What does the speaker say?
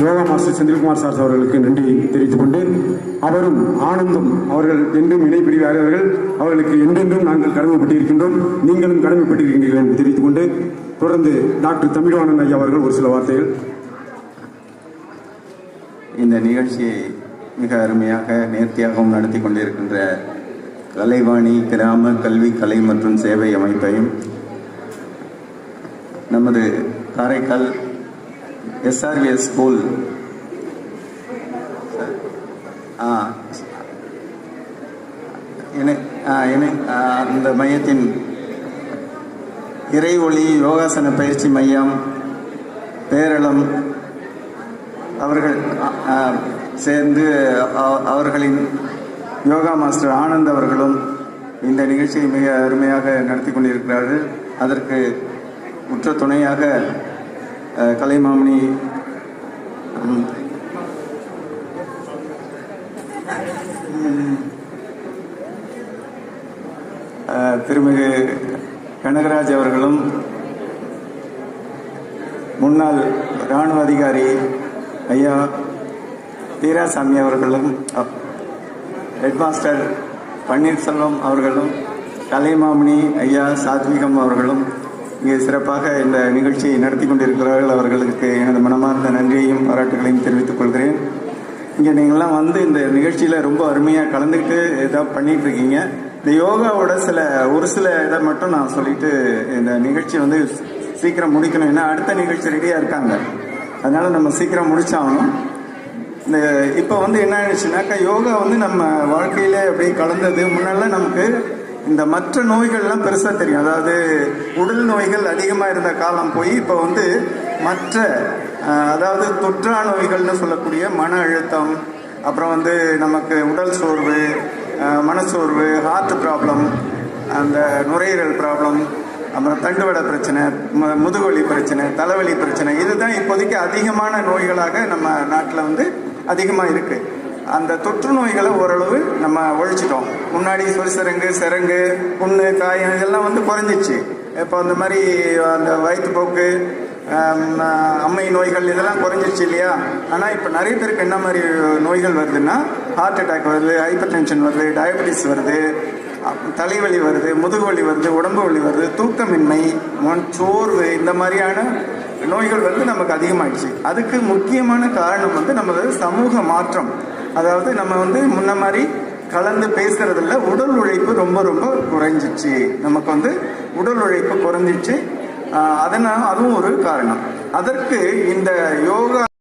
Yoga master Senthilkumar sir அவர்களுக்கு நன்றி தெரிவித்துக் கொண்டு, அவரும் ஆனந்தும் அவர்கள் என்றும் இணைப்பிரிவார்கள். அவர்களுக்கு என்றென்றும் நாங்கள் கடமைப்பட்டிருக்கின்றோம், நீங்களும் கடமைப்பட்டிருக்கின்றீர்கள் என்று தெரிவித்துக் கொண்டு, தொடர்ந்து டாக்டர் தமிழ்வாணன் ஐயா அவர்கள் ஒரு சில வார்த்தைகள். இந்த நிகழ்ச்சியை மிக அருமையாக நேர்த்தியாகவும் நடத்தி கொண்டிருக்கின்ற கலைவாணி கிராம கல்வி கலை மற்றும் சேவை அமைப்பையும், நமது காரைக்கால் SRVS ஸ்கூல் அந்த மையத்தின் இறை ஒளி யோகாசன பயிற்சி மையம் பேரளம் அவர்கள் சேர்ந்து அவர்களின் யோகா மாஸ்டர் ஆனந்த் அவர்களும் இந்த நிகழ்ச்சியை மிக அருமையாக நடத்தி கொண்டிருக்கிறார்கள். அதற்கு உற்ற துணையாக கலைமாமணி திருமிகு கனகராஜ் அவர்களும், முன்னாள் இராணுவ அதிகாரி ஐயா தீராசாமி அவர்களும், ஹெட்மாஸ்டர் பன்னீர்செல்வம் அவர்களும், கலைமாமணி ஐயா சாத்விகம் அவர்களும் இங்கே சிறப்பாக இந்த நிகழ்ச்சியை நடத்தி கொண்டிருக்கிறார்கள். அவர்களுக்கு எனது மனமார்ந்த நன்றியையும் பாராட்டுகளையும் தெரிவித்துக் கொள்கிறேன். இங்கே நீங்கள்லாம் வந்து இந்த நிகழ்ச்சியில் ரொம்ப அருமையாக கலந்துக்கிட்டு ஏதாவது பண்ணிகிட்டு இருக்கீங்க. இந்த யோகாவோட ஒரு சில இதை மட்டும் நான் சொல்லிட்டு இந்த நிகழ்ச்சி வந்து சீக்கிரம் முடிக்கணும். ஏன்னா அடுத்த நிகழ்ச்சி ரெடியாக இருக்காங்க, அதனால நம்ம சீக்கிரம் முடிச்சாகணும். இந்த இப்போ வந்து என்ன ஆயிடுச்சுனாக்கா, யோகா வந்து நம்ம வாழ்க்கையில அப்படியே கலந்தது. முன்னெல்லாம் நமக்கு இந்த மற்ற நோய்கள்லாம் பெருசாக தெரியும், அதாவது உடல் நோய்கள் அதிகமாக இருந்த காலம் போய் இப்போ வந்து மற்ற அதாவது தொற்றா நோய்கள்னு சொல்லக்கூடிய மன அழுத்தம், அப்புறம் வந்து நமக்கு உடல் சோர்வு, மனசோர்வு, ஹார்ட் ப்ராப்ளம், அந்த நுரையீரல் ப்ராப்ளம், அப்புறம் தண்டுவட பிரச்சனை, முதுகுவலி பிரச்சனை, தலைவலி பிரச்சனை, இதுதான் இப்போதைக்கு அதிகமான நோய்களாக நம்ம நாட்டில் வந்து அதிகமாக இருக்குது. அந்த தொற்று நோய்களை ஓரளவு நம்ம ஒழிச்சிட்டோம். முன்னாடி சிரங்கு, புண்ணு, காயம் இதெல்லாம் வந்து குறைஞ்சிச்சு. இப்போ அந்த மாதிரி அந்த வயிற்றுப்போக்கு, அம்மை நோய்கள் இதெல்லாம் குறைஞ்சிச்சு இல்லையா? ஆனால் இப்போ நிறைய பேருக்கு என்ன மாதிரி நோய்கள் வருதுன்னா, ஹார்ட் அட்டாக் வருது, ஹைப்பர் டென்ஷன் வருது, டயபெட்டிஸ் வருது, தலைவலி வருது, முதுகுவலி வருது, உடம்பு வலி வருது, தூக்கமின்மை, சோர்வு, இந்த மாதிரியான நோய்கள் வந்து நமக்கு அதிகமாகிடுச்சு. அதுக்கு முக்கியமான காரணம் வந்து நமது சமூக மாற்றம். அதாவது நம்ம வந்து முன்ன மாதிரி கலந்து பேசுறதில்ல, உடல் உழைப்பு ரொம்ப ரொம்ப குறைஞ்சிச்சு. நமக்கு வந்து உடல் உழைப்பு குறைஞ்சிச்சு. அதனால் அதுவும் ஒரு காரணம். அதற்கு இந்த யோகா